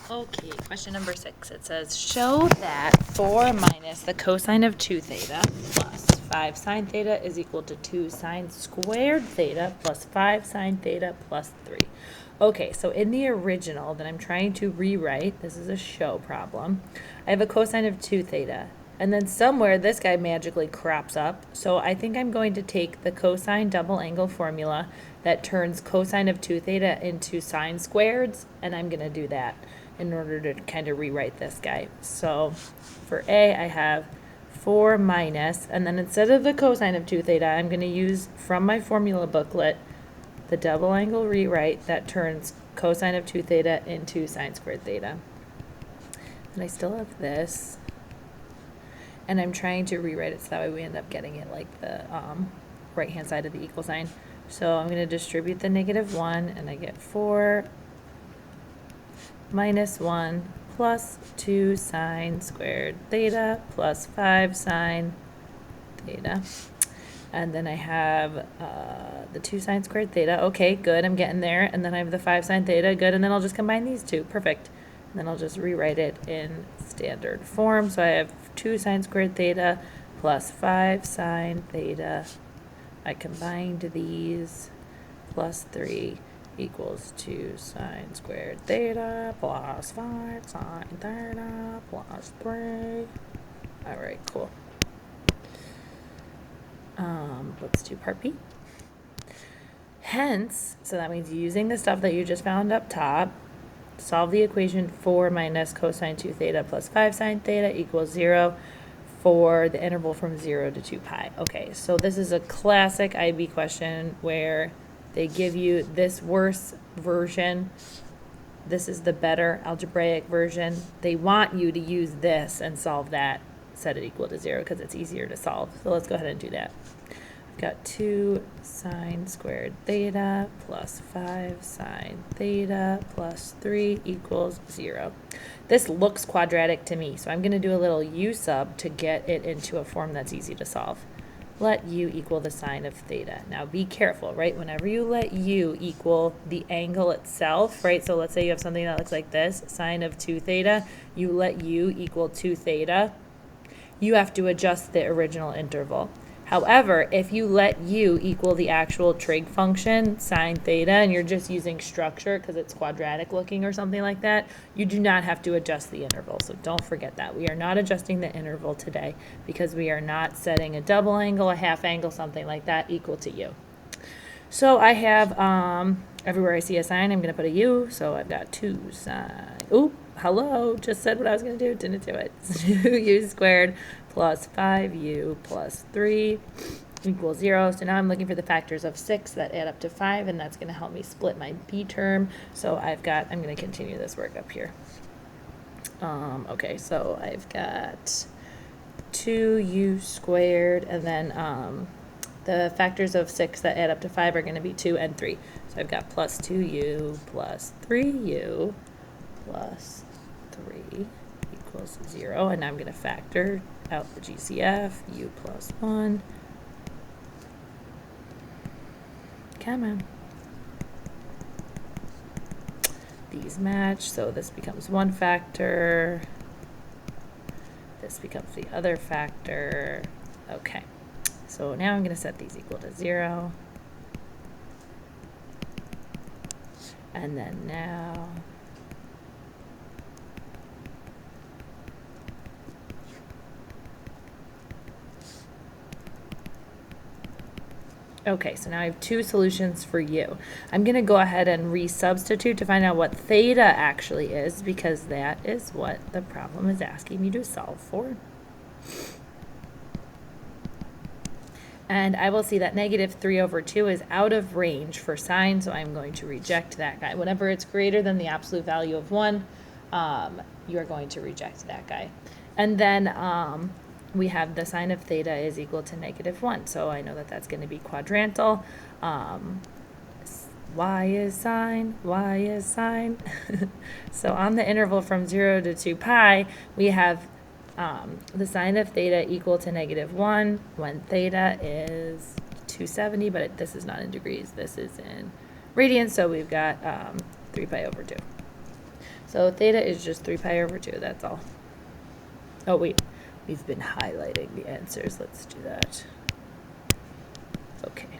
Okay, question number 6. It says, show that 4 minus the cosine of 2 theta plus 5 sine theta is equal to 2 sine squared theta plus 5 sine theta plus 3. Okay, so in the original that I'm trying to rewrite, this is a show problem, I have a cosine of 2 theta. And then somewhere this guy magically crops up. So I think I'm going to take the cosine double angle formula that turns cosine of 2 theta into sine squareds, and I'm going to do that in order to kind of rewrite this guy. So for A, I have 4 minus, and then instead of the cosine of 2 theta, I'm going to use from my formula booklet the double angle rewrite that turns cosine of 2 theta into sine squared theta. And I still have this. And I'm trying to rewrite it so that way we end up getting it like the right-hand side of the equal sign. So I'm going to distribute the -1, and I get 4 minus 1 plus 2 sine squared theta plus 5 sine theta. And then I have the 2 sine squared theta. Okay, good, I'm getting there. And then I have the 5 sine theta. Good, and then I'll just combine these two. Perfect. And then I'll just rewrite it in standard form. So I have 2 sine squared theta plus 5 sine theta. I combined these plus 3 equals 2 sine squared theta plus 5 sine theta plus 3. All right, cool. Let's do part B. Hence, so that means using the stuff that you just found up top, solve the equation 4 minus cosine 2 theta plus 5 sine theta equals 0 for the interval from 0 to 2 pi. Okay, so this is a classic IB question where they give you this worse version. This is the better algebraic version. They want you to use this and solve that, set it equal to 0 because it's easier to solve. So let's go ahead and do that. I've got 2 sine squared theta plus 5 sine theta plus 3 equals 0. This looks quadratic to me, so I'm going to do a little u sub to get it into a form that's easy to solve. Let u equal the sine of theta. Now be careful, right? Whenever you let u equal the angle itself, right? So let's say you have something that looks like this, sine of 2 theta, you let u equal 2 theta, you have to adjust the original interval. However, if you let u equal the actual trig function, sine theta, and you're just using structure because it's quadratic looking or something like that, you do not have to adjust the interval. So don't forget that. We are not adjusting the interval today because we are not setting a double angle, a half angle, something like that equal to u. So I have, everywhere I see a sine, I'm going to put a u. So I've got 2 sine. Oop, hello, just said what I was going to do, didn't do it. 2u squared plus 5u plus 3 equals 0. So now I'm looking for the factors of 6 that add up to 5, and that's going to help me split my b term. So I'm going to continue this work up here. Okay, so I've got 2u squared, and then the factors of 6 that add up to 5 are going to be 2 and 3. So I've got plus 2u plus 3u plus 3 equals 0. And now I'm going to factor out the GCF, u plus 1. Come on. These match, so this becomes one factor. This becomes the other factor. Okay. So now I'm going to set these equal to 0. And then now okay, so now I have 2 solutions for u. I'm going to go ahead and resubstitute to find out what theta actually is, because that is what the problem is asking me to solve for. And I will see that -3/2 is out of range for sine, so I'm going to reject that guy. Whenever it's greater than the absolute value of 1, you are going to reject that guy. And then we have the sine of theta is equal to -1, so I know that that's going to be quadrantal. Y is sine, y is sine. So on the interval from 0 to 2 pi, we have the sine of theta equal to -1 when theta is 270, but this is not in degrees, this is in radians, so we've got 3 pi over 2. So theta is just 3 pi over 2, that's all. Oh wait, we've been highlighting the answers. Let's do that. Okay.